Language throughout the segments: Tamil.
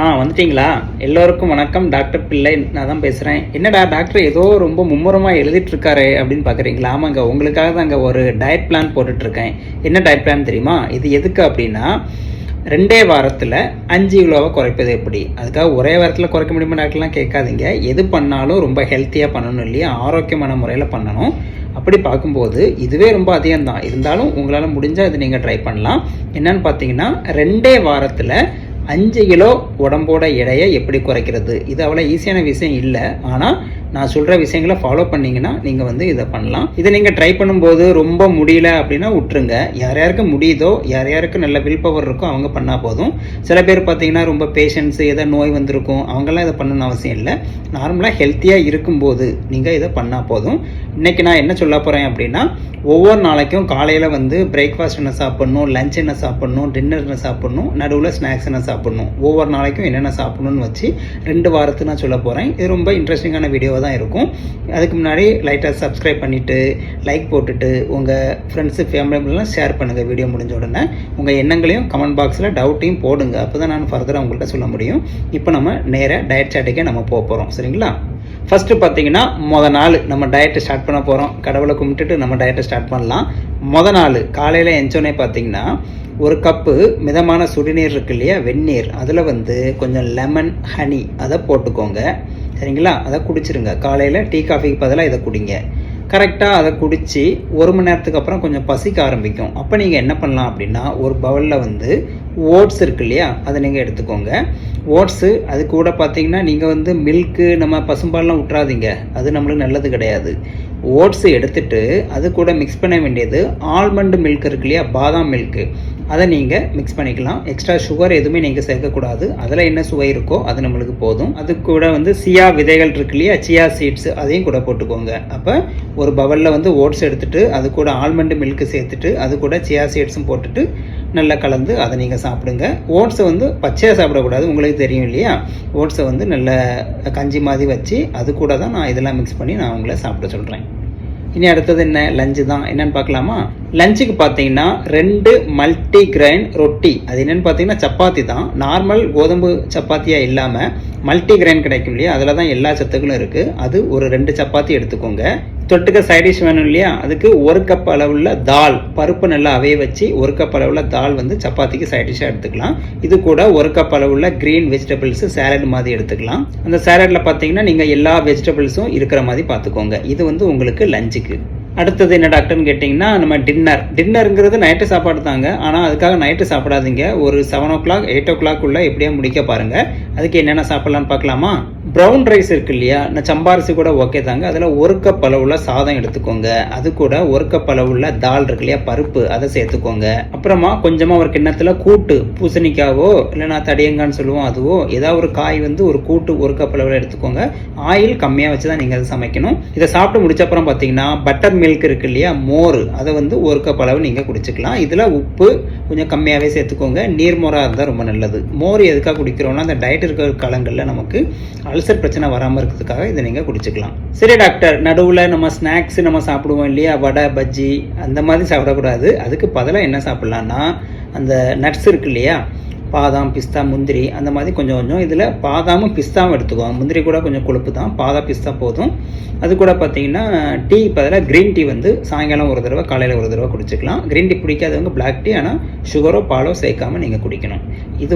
வந்துட்டீங்களா? எல்லோருக்கும் வணக்கம். டாக்டர் பிள்ளை நான் தான் பேசுகிறேன். என்னடா டாக்டர் ஏதோ ரொம்ப மும்முரமாக எழுதிட்டு இருக்காரு அப்படின்னு பார்க்குறீங்களா? ஆமாங்க, உங்களுக்காக தான் அங்கே ஒரு டயட் பிளான் போட்டுட்ருக்கேன். என்ன டயட் பிளான் தெரியுமா? இது எதுக்கு அப்படின்னா 2 வாரத்தில் 5 கிலோவை குறைப்பது எப்படி? அதுக்காக ஒரே வாரத்தில் குறைக்க முடியுமா டாக்டர்லாம் கேட்காதீங்க. எது பண்ணாலும் ரொம்ப ஹெல்த்தியாக பண்ணணும் இல்லையா? ஆரோக்கியமான முறையில் பண்ணணும். அப்படி பார்க்கும்போது இதுவே ரொம்ப அதிகம் தான். இருந்தாலும் உங்களால் முடிஞ்சால் இது நீங்கள் ட்ரை பண்ணலாம். என்னன்னு பார்த்தீங்கன்னா 2 வாரத்தில் 5 கிலோ உடம்போட எடையை எப்படி குறைக்கிறது? இது அவ்வளோ ஈஸியான விஷயம் இல்லை. ஆனால் நான் சொல்கிற விஷயங்களை ஃபாலோ பண்ணிங்கன்னா நீங்கள் இதை பண்ணலாம். இதை நீங்கள் ட்ரை பண்ணும்போது ரொம்ப முடியல அப்படின்னா விட்டுருங்க. யார் யாருக்கு முடியுதோ, யார் யாருக்கு நல்ல வில் பவர் இருக்கோ அவங்க பண்ணால் போதும். சில பேர் பார்த்தீங்கன்னா ரொம்ப பேஷண்ட்ஸு ஏதோ நோய் வந்திருக்கும், அவங்கெல்லாம் இதை பண்ணணும்னு அவசியம் இல்லை. நார்மலாக ஹெல்த்தியாக இருக்கும்போது நீங்கள் இதை பண்ணால் போதும். இன்றைக்கி நான் என்ன சொல்ல போகிறேன் அப்படின்னா, ஒவ்வொரு நாளைக்கும் காலையில் பிரேக்ஃபாஸ்ட் என்ன சாப்பிட்ணும், லஞ்ச் என்ன சாப்பிட்ணும், டின்னர் என்ன சாப்பிட்ணும், நடுவில் ஸ்நாக்ஸ் என்ன சாப்பிட்ணும், ஒவ்வொரு நாளைக்கும் என்னென்ன சாப்பிட்ணுன்னு வச்சு 2 வாரத்துக்கு நான் சொல்ல போகிறேன். இது ரொம்ப இன்ட்ரெஸ்டிங்கான வீடியோ தான் இருக்கும். அதுக்கு முன்னாடி லைட்டாக சப்ஸ்கிரைப் பண்ணிவிட்டு லைக் போட்டுட்டு உங்கள் ஃப்ரெண்ட்ஸு ஃபேமிலிலாம் ஷேர் பண்ணுங்கள். வீடியோ முடிஞ்ச உடனே உங்கள் எண்ணங்களையும் கமெண்ட் பாக்ஸில் டவுட்டையும் போடுங்க. அப்போ தான் நான் ஃபர்தராக உங்கள்கிட்ட சொல்ல முடியும். இப்போ நம்ம நேராக டயட் சாட்டுக்கே நம்ம போகிறோம். சரிங்களா? ஃபஸ்ட்டு பார்த்தீங்கன்னா மொதல் நாள் நம்ம டயட்டை ஸ்டார்ட் பண்ண போகிறோம். கடவுளை கும்பிட்டுட்டு நம்ம டயட்டை ஸ்டார்ட் பண்ணலாம். மொதல் நாள் காலையில் எஞ்சோனே பார்த்தீங்கன்னா 1 கப்பு மிதமான சுடுநீர் இருக்கு இல்லையா, வெந்நீர், அதில் கொஞ்சம் லெமன் ஹனி அதை போட்டுக்கோங்க. சரிங்களா? அதை குடிச்சிருங்க. காலையில் டீ காஃபிக்கு பதிலாக இதை குடிங்க. கரெக்டாக அதை குடித்து 1 மணி நேரத்துக்கு அப்புறம் கொஞ்சம் பசிக்க ஆரம்பிக்கும். அப்போ நீங்கள் என்ன பண்ணலாம் அப்படின்னா, ஒரு பவுலில் ஓட்ஸ் இருக்கு இல்லையா, அதை நீங்கள் எடுத்துக்கோங்க. ஓட்ஸு அது கூட பார்த்தீங்கன்னா நீங்கள் மில்க்கு நம்ம பசும்பால்லாம் விட்றாதீங்க, அது நம்மளுக்கு நல்லது கிடையாது. ஓட்ஸு எடுத்துகிட்டு அது கூட மிக்ஸ் பண்ண வேண்டியது ஆல்மண்ட் மில்க் இருக்கு இல்லையா, பாதாம் மில்க்கு, அதை நீங்கள் மிக்ஸ் பண்ணிக்கலாம். எக்ஸ்ட்ரா சுகர் எதுவுமே நீங்கள் சேர்க்கக்கூடாது. அதில் என்ன சுவை இருக்கோ அது நம்மளுக்கு போதும். அது கூட சியா விதைகள் இருக்கு இல்லையா, சியா சீட்ஸ், அதையும் கூட போட்டுக்கோங்க. அப்போ ஒரு பவுலில் ஓட்ஸ் எடுத்துகிட்டு அது கூட ஆல்மண்ட் மில்க்கு சேர்த்துட்டு அது கூட சியா சீட்ஸும் போட்டுட்டு நல்லா கலந்து அதை நீங்கள் சாப்பிடுங்க. ஓட்ஸை பச்சையாக சாப்பிடக்கூடாது, உங்களுக்கு தெரியும் இல்லையா. ஓட்ஸை நல்ல கஞ்சி மாதிரி வச்சு அது கூட தான் நான் இதெல்லாம் மிக்ஸ் பண்ணி நான் உங்களை சாப்பிட சொல்கிறேன். இனி அடுத்தது என்ன? லஞ்சு தான். என்னென்னு பார்க்கலாமா? லஞ்சுக்கு பார்த்தீங்கன்னா 2 மல்டி கிரைன் ரொட்டி. அது என்னென்னு பார்த்தீங்கன்னா சப்பாத்தி தான். நார்மல் கோதுமை சப்பாத்தியாக இல்லாமல் மல்டி கிரைன் கிடைக்கும் இல்லையா, அதில் தான் எல்லா சத்துக்களும் இருக்குது. அது ஒரு 2 சப்பாத்தி எடுத்துக்கோங்க. தொட்டுக்க சைடிஷ் வேணும் இல்லையா, அதுக்கு 1 கப் அளவுள்ள தால், பருப்பு நல்லா அவைய வச்சு 1 கப் அளவுள்ள தால் சப்பாத்திக்கு சைடிஷாக எடுத்துக்கலாம். இது கூட 1 கப் அளவுள்ள கிரீன் வெஜிடபிள்ஸ் சேலட் மாதிரி எடுத்துக்கலாம். அந்த சேலடில் பார்த்தீங்கன்னா நீங்கள் எல்லா வெஜிடபிள்ஸும் இருக்கிற மாதிரி பார்த்துக்கோங்க. இது உங்களுக்கு லஞ்சுக்கு. அடுத்தது என்ன டாக்டர்னு கேட்டிங்கன்னா, நம்ம டின்னருங்கிறது நைட்டு சாப்பாடு தாங்க. ஆனால் அதுக்காக நைட்டு சாப்பிடாதீங்க. ஒரு 7 o'clock 8 o'clock எப்படியா முடிக்க பாருங்கள். அதுக்கு என்னென்ன சாப்பிட்லான்னு பார்க்கலாமா? ப்ரௌன் ரைஸ் இருக்கு இல்லையா, நான் சம்பாரிசி கூட ஓகே தாங்க. அதில் 1 கப் அளவுள்ள சாதம் எடுத்துக்கோங்க. அது கூட 1 கப் அளவுள்ள தால் இருக்கு இல்லையா, பருப்பு, அதை சேர்த்துக்கோங்க. அப்புறமா கொஞ்சமாக ஒரு கிண்ணத்தில் கூட்டு, பூசணிக்காவோ இல்லைனா தடியங்கான்னு சொல்லுவோம், அதுவோ ஏதாவது ஒரு காய் ஒரு கூட்டு 1 கப் அளவில் எடுத்துக்கோங்க. ஆயில் கம்மியாக வச்சு தான் நீங்கள் அதை சமைக்கணும். இதை சாப்பிட்டு முடிச்ச அப்புறம் பார்த்தீங்கன்னா பட்டர் மில்க் இருக்கு இல்லையா, மோர், அதை 1 கப் அளவு நீங்கள் குடிச்சிக்கலாம். இதில் உப்பு கொஞ்சம் கம்மியாகவே சேர்த்துக்கோங்க. நீர்மோராக இருந்தால் ரொம்ப நல்லது. மோர் எதுக்காக குடிக்கிறோம்னா, அந்த டயட் இருக்கிற காலங்களில் நமக்கு அல்சர் பிரச்சனை வராமல் இருக்கிறதுக்காக இதை நீங்கள் குடிச்சிக்கலாம். சரி டாக்டர், நடுவில் நம்ம ஸ்நாக்ஸ் நம்ம சாப்பிடுவோம் இல்லையா, வடை பஜ்ஜி அந்த மாதிரி சாப்பிடக்கூடாது. அதுக்கு பதிலாக என்ன சாப்பிட்லான்னா, அந்த நட்ஸ் இருக்கு இல்லையா, பாதாம், பிஸ்தா, முந்திரி, அந்த மாதிரி கொஞ்சம் இதில் பாதாமும் பிஸ்தாவும் எடுத்துக்குவோம். முந்திரி கூட கொஞ்சம் கொழுப்பு தான், பாதாம் பிஸ்தா போதும். அது கூட பார்த்தீங்கன்னா டீ பதிலாக க்ரீன் டீ சாயங்காலம் ஒரு தடவை காலையில் ஒரு தடவை குடிச்சிக்கலாம். க்ரீன் டீ பிடிக்காதவங்க பிளாக் டீ, ஆனால் சுகரோ பாலோ சேர்க்காமல் நீங்கள் குடிக்கணும். இது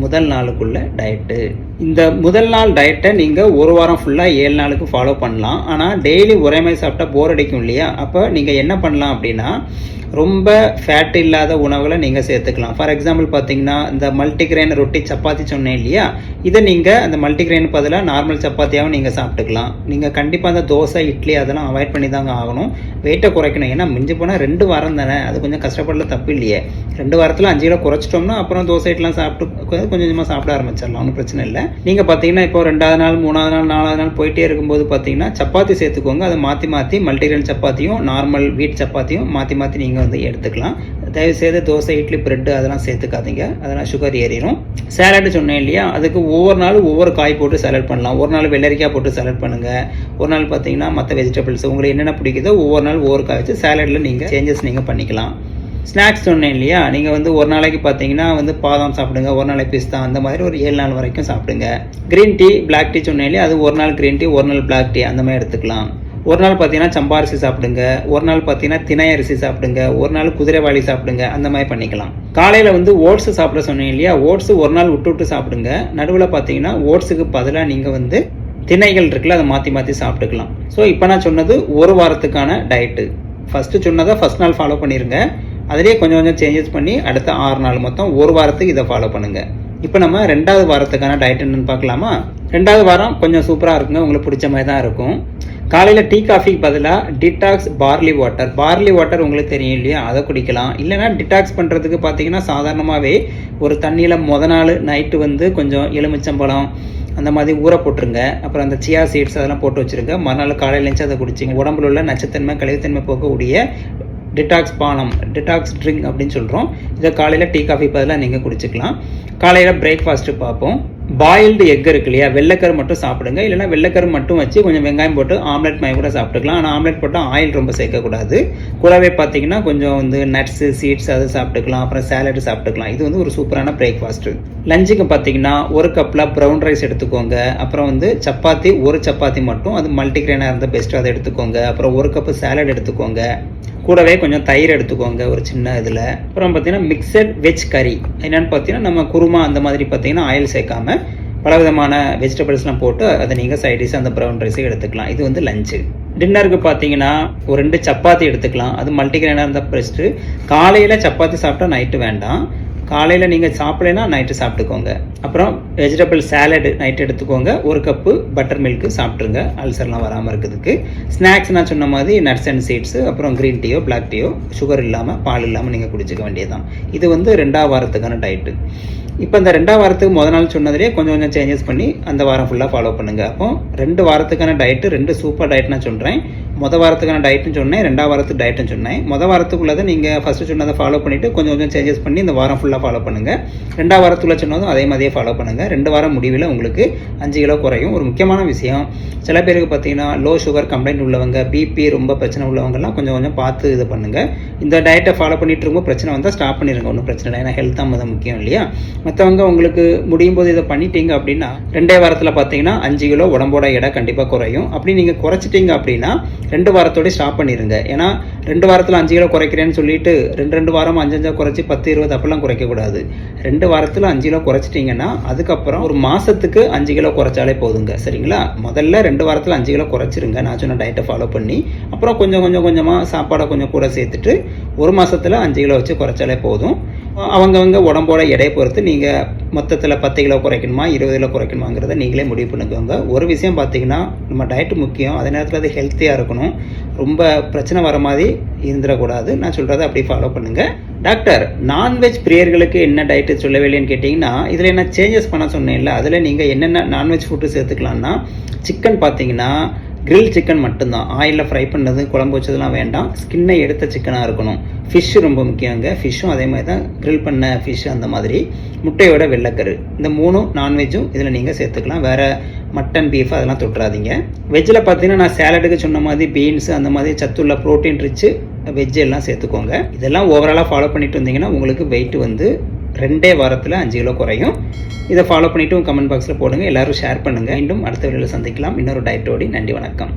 முதல் நாளுக்குள்ள டயட்டு. இந்த முதல் நாள் டயட்டை நீங்கள் 1 வாரம் ஃபுல்லாக 7 நாளுக்கு ஃபாலோ பண்ணலாம். ஆனால் டெய்லி ஒரே மாதிரி சாப்பிட்டா போர் அடிக்கும் இல்லையா, அப்போ நீங்கள் என்ன பண்ணலாம் அப்படின்னா, ரொம்ப ஃபேட் இல்லாத உணவுகளை நீங்கள் சேர்த்துக்கலாம். ஃபார் எக்ஸாம்பிள் பார்த்தீங்கன்னா, இந்த மல்டிகிரெயின் ரொட்டி சப்பாத்தி சொன்னேன் இல்லையா, இதை நீங்கள் அந்த மல்டிகிரெயின் பதிலாக நார்மல் சப்பாத்தியாகவும் நீங்கள் சாப்பிட்டுக்கலாம். நீங்கள் கண்டிப்பாக அந்த தோசை, இட்லி அதெல்லாம் அவாய்ட் பண்ணி தாங்க ஆகணும். வெயிட்டை குறைக்கணும். ஏன்னா மிஞ்சி போனால் 2 வாரம் தானே, அது கொஞ்சம் கஷ்டப்படல, தப்பு இல்லையே. 2 வாரத்தில் 5 கிலோ குறைச்சிட்டோம்னா அப்புறம் தோசை இட்லாம் சாப்பிட்டு கொஞ்சம் கொஞ்சமாக சாப்பிட ஆரம்பிச்சிடலாம், ஒன்றும் பிரச்சனை இல்லை. நீங்கள் பார்த்தீங்கன்னா இப்போ 2வது நாள் 3வது நாள் 4வது நாள் போயிட்டே இருக்கும்போது பார்த்தீங்கன்னா சப்பாத்தி சேர்த்துக்கோங்க. அதை மாற்றி மல்டிகிரெயின் சப்பாத்தியும் நார்மல் வீட் சப்பாத்தியும் மாற்றி நீங்கள் எடுத்துக்கலாம். தயவுசெய்து தோசை, இட்லி, பிரெட்டு அதெல்லாம் சேர்த்துக்காதீங்க, அதெல்லாம் சுகர் ஏறிடும். சேலட் சொன்னேன் இல்லையா, அதுக்கு ஒவ்வொரு நாளும் ஒவ்வொரு காய் போட்டு சேலட் பண்ணலாம். ஒரு நாள் வெள்ளரிக்காய் போட்டு சேலட் பண்ணுங்கள். ஒரு நாள் பார்த்தீங்கன்னா மற்ற வெஜிடபிள்ஸ் உங்களுக்கு என்னென்ன பிடிக்குதோ ஒவ்வொரு நாள் ஒவ்வொரு காய் வச்சு சேலடில் நீங்கள் சேஞ்சஸ் நீங்கள் பண்ணிக்கலாம். ஸ்நாக்ஸ் சொன்னேன் இல்லையா, நீங்கள் வந்து ஒரு நாளைக்கு பார்த்தீங்கன்னா வந்து பாதாம் சாப்பிடுங்க, ஒரு நாளைக்கு பிஸ்தா, அந்த மாதிரி ஒரு 7 நாள் வரைக்கும் சாப்பிடுங்க. க்ரீன் டீ, பிளாக் டீ சொன்னேன் இல்லையா, அது ஒரு நாள் க்ரீன் டீ, ஒரு நாள் பிளாக் டீ அந்த மாதிரி எடுத்துக்கலாம். ஒரு நாள் பார்த்தீங்கன்னா சம்பா அரிசி சாப்பிடுங்க, ஒரு நாள் பார்த்தீங்கன்னா திணை அரிசி சாப்பிடுங்க, ஒரு நாள் குதிரைவாளி சாப்பிடுங்க, அந்த மாதிரி பண்ணிக்கலாம். காலையில் வந்து ஓட்ஸ் சாப்பிட சொன்னேன் இல்லையா, ஓட்ஸ் ஒரு நாள் விட்டு விட்டு சாப்பிடுங்க. நடுவில் பார்த்தீங்கன்னா ஓட்ஸுக்கு பதிலாக நீங்கள் வந்து திணைகள் இருக்குல்ல, அதை மாற்றி மாற்றி சாப்பிட்டுக்கலாம். ஸோ இப்போ நான் சொன்னது ஒரு வாரத்துக்கான டயட்டு. ஃபஸ்ட்டு சொன்னதை ஃபஸ்ட் நாள் ஃபாலோ பண்ணிடுங்க. அதிலே கொஞ்சம் கொஞ்சம் சேஞ்சஸ் பண்ணி அடுத்த 6 நாள் மொத்தம் ஒரு வாரத்துக்கு இதை ஃபாலோ பண்ணுங்கள். இப்போ நம்ம 2வது வாரத்துக்கான டயட் என்னன்னு பார்க்கலாமா? 2வது வாரம் கொஞ்சம் சூப்பராக இருக்குங்க, உங்களுக்கு பிடிச்ச மாதிரி தான் இருக்கும். காலையில் டீ காஃபிக்கு பதிலாக டிடாக்ஸ் பார்லி வாட்டர் உங்களுக்கு தெரியும் இல்லையா, அதை குடிக்கலாம். இல்லைனா டிடாக்ஸ் பண்ணுறதுக்கு பார்த்தீங்கன்னா சாதாரணமாகவே ஒரு தண்ணியில் நாள் நைட்டு வந்து கொஞ்சம் எலுமிச்சம்பழம் அந்த மாதிரி ஊற போட்டுருங்க. அப்புறம் அந்த சியா சீட்ஸ் அதெல்லாம் போட்டு வச்சுருங்க. மறுநாள் காலையில் எழுந்து அதை குடிச்சிங்க. உடம்புல உள்ள நச்சுத்தன்மை கழிவுத்தன்மை போக்கக்கூடிய டிடாக்ஸ் பானம், டிடாக்ஸ் ட்ரிங்க் அப்படின்னு சொல்கிறோம். இதை காலையில் டீ காஃபி பதிலாக நீங்கள் குடிச்சிக்கலாம். காலையில் பிரேக்ஃபாஸ்ட்டு பார்ப்போம். பாயில்டு எக் இருக்கு இல்லையா, வெள்ளைக்கரு மட்டும் சாப்பிடுங்க. இல்லைனா வெள்ளைக்கரு மட்டும் வச்சு கொஞ்சம் வெங்காயம் போட்டு ஆம்லெட் மாதிரி கூட சாப்பிட்டுக்கலாம். ஆனால் ஆம்லெட் போட்டால் ஆயில் ரொம்ப சேர்க்கக்கூடாது. கூடவே பார்த்தீங்கன்னா கொஞ்சம் வந்து நட்ஸு, சீட்ஸ் அதை சாப்பிட்டுக்கலாம். அப்புறம் சேலடு சாப்பிட்டுக்கலாம். இது வந்து ஒரு சூப்பரான பிரேக்ஃபாஸ்ட்டு. லஞ்சுக்கு பார்த்தீங்கன்னா ஒரு கப்பில் ப்ரௌன் ரைஸ் எடுத்துக்கோங்க. அப்புறம் வந்து சப்பாத்தி, ஒரு சப்பாத்தி மட்டும், அது மல்டிக்ரெயினாக இருந்தால் பெஸ்ட்டு, அதை எடுத்துக்கோங்க. அப்புறம் ஒரு கப்பு சேலட் எடுத்துக்கோங்க. கூடவே கொஞ்சம் தயிர் எடுத்துக்கோங்க ஒரு சின்ன இதில். அப்புறம் பார்த்தீங்கன்னா மிக்சட் வெஜ் கறி. என்னென்னு பார்த்தீங்கன்னா நம்ம குருமா அந்த மாதிரி பார்த்தீங்கன்னா ஆயில் சேர்க்காம பலவிதமான வெஜிடபிள்ஸ்லாம் போட்டு அதை நீங்கள் சைடிஷ் அந்த ப்ரௌன் ரைஸை எடுத்துக்கலாம். இது வந்து லஞ்சு. டின்னருக்கு பார்த்தீங்கன்னா ஒரு 2 சப்பாத்தி எடுத்துக்கலாம். அது மல்டிகிரெயினாக இருந்தால் பெஸ்ட்டு. காலையில் சப்பாத்தி சாப்பிட்டா நைட்டு வேண்டாம். காலையில் நீங்கள் சாப்பிடலைன்னா நைட்டு சாப்பிட்டுக்கோங்க. அப்புறம் வெஜிடபிள் சேலடு நைட்டு எடுத்துக்கோங்க. ஒரு கப்பு பட்டர் மில்க்கு சாப்பிட்ருங்க, அல்சர்லாம் வராமல் இருக்கிறதுக்கு. ஸ்நாக்ஸ் நான் சொன்ன மாதிரி நட்ஸ் அண்ட் சீட்ஸு, அப்புறம் க்ரீன் டீயோ பிளாக் டீயோ சுகர் இல்லாமல் பால் இல்லாமல் நீங்கள் குடிச்சிக்க வேண்டியதுதான். இது வந்து 2வது வாரத்துக்கான டயட்டு. இப்போ இந்த 2வது வாரத்துக்கு முதல் நாள் சொன்னதிலே கொஞ்சம் கொஞ்சம் சேஞ்சஸ் பண்ணி அந்த வாரம் ஃபுல்லாக ஃபாலோ பண்ணுங்கள். அப்போ 2 வாரத்துக்கான டயட்டு 2 சூப்பர் டயட் நான் சொல்கிறேன். மொதல் வாரத்துக்கான டயட்டுன்னு சொன்னேன், 2வது வாரத்துக்கு டயட்டுன்னு சொன்னேன். மொதல் வாரத்துக்குள்ளதை நீங்கள் ஃபஸ்ட்டு சொன்னதை ஃபாலோ பண்ணிவிட்டு கொஞ்சம் கொஞ்சம் சேஞ்சஸ் பண்ணி இந்த வாரம் ஃபுல்லாக ஃபாலோ பண்ணுங்கள். 2வது வாரத்துக்குள்ள சொன்னதும் அதே மாதிரியே ஃபாலோ பண்ணுங்கள். 2 வாரம் முடிவில் உங்களுக்கு 5 கிலோ குறையும். ஒரு முக்கியமான விஷயம், சில பேருக்கு பார்த்தீங்கன்னா லோ சுகர் கம்ப்ளைண்ட் உள்ளவங்க, பிபி ரொம்ப பிரச்சனை உள்ளவங்கலாம் கொஞ்சம் கொஞ்சம் பார்த்து இது பண்ணுங்கள். இந்த டயட்டை ஃபாலோ பண்ணிட்டு இருக்கும் பிரச்சனை வந்தால் ஸ்டாப் பண்ணிடுங்க, ஒன்றும் பிரச்சனை இல்லை. ஏன்னா ஹெல்த் தான் முக்கியம் இல்லையா. மற்றவங்க உங்களுக்கு முடியும் போது இதை பண்ணிட்டீங்க அப்படின்னா 2 வாரத்தில் பார்த்தீங்கன்னா 5 கிலோ உடம்போட எடை கண்டிப்பாக குறையும். அப்படி நீங்கள் குறைச்சிட்டீங்க அப்படின்னா 2 வாரத்தோட ஸ்டாப் பண்ணிடுங்க. ஏன்னா 2 வாரத்தில் 5 கிலோ குறைக்கிறேன்னு சொல்லிட்டு 2 வாரம் 5 குறைச்சி 10, 20 அப்படிலாம் குறைக்கக்கூடாது. 2 வாரத்தில் 5 கிலோ குறைச்சிட்டிங்கன்னா அதுக்கப்புறம் ஒரு மாதத்துக்கு 5 கிலோ குறைச்சாலே போதுங்க, சரிங்களா? முதல்ல 2 வாரத்தில் 5 கிலோ குறைச்சிருங்க நான் சொன்ன டயட்டை ஃபாலோ பண்ணி. அப்புறம் கொஞ்சமாக சாப்பாடை கொஞ்சம் கூட சேர்த்துட்டு ஒரு மாதத்தில் 5 கிலோ வச்சு குறைச்சாலே போதும். அவங்கவங்க உடம்போட எடையை பொறுத்து நீங்கள் மொத்தத்தில் 10 கிலோ குறைக்கணுமா 20 கிலோ குறைக்கணுமாங்கிறத நீங்களே முடிவு பண்ணிக்கோங்க. ஒரு விஷயம் பார்த்தீங்கன்னா நம்ம டயட்டு முக்கியம், அதே நேரத்தில் அது ஹெல்த்தியாக இருக்கணும். ரொம்ப பிரச்சனை வர மாதிரி இருந்துடக்கூடாது. நான் சொல்கிறத அப்படி ஃபாலோ பண்ணுங்கள். டாக்டர், நான்வெஜ் பிரியர்களுக்கு என்ன டயட்டு சொல்லவே இல்லைன்னு கேட்டிங்கன்னா, இதில் என்ன சேஞ்சஸ் பண்ண சொன்னேன்ல, அதில் நீங்கள் என்னென்ன நான்வெஜ் ஃபுட்டு சேர்த்துக்கலான்னா, சிக்கன் பார்த்தீங்கன்னா கிரில் சிக்கன் மட்டும்தான். ஆயிலில் ஃப்ரை பண்ணது குழம்பு வச்சதுலாம் வேண்டாம். ஸ்கின்னை எடுத்த சிக்கனாக இருக்கணும். ஃபிஷ்ஷு ரொம்ப முக்கியங்க. ஃபிஷ்ஷும் அதே மாதிரி தான், கிரில் பண்ண ஃபிஷ் அந்த மாதிரி. முட்டையோட வெள்ளைக்கரு, இந்த 3 நான்வெஜ்ஜும் இதில் நீங்கள் சேர்த்துக்கலாம். வேறு மட்டன், பீஃப் அதெல்லாம் தொட்டுறாதீங்க. வெஜ்ஜில் பார்த்தீங்கன்னா நான் சேலடுக்கு சொன்ன மாதிரி பீன்ஸு அந்த மாதிரி சத்துள்ள ப்ரோட்டீன் ரிச்சு வெஜ்ஜு எல்லாம் சேர்த்துக்கோங்க. இதெல்லாம் ஓவராலாக ஃபாலோ பண்ணிட்டு வந்தீங்கன்னா உங்களுக்கு வெயிட் வந்து 2 வாரத்தில் 5 கிலோ குறையும். இதை ஃபாலோ பண்ணிவிட்டு கமெண்ட் பாக்ஸில் போடுங்க. எல்லோரும் ஷேர் பண்ணுங்கள். மீண்டும் அடுத்த வீடியோவில் சந்திக்கலாம் இன்னொரு டயட்டோடி. நன்றி, வணக்கம்.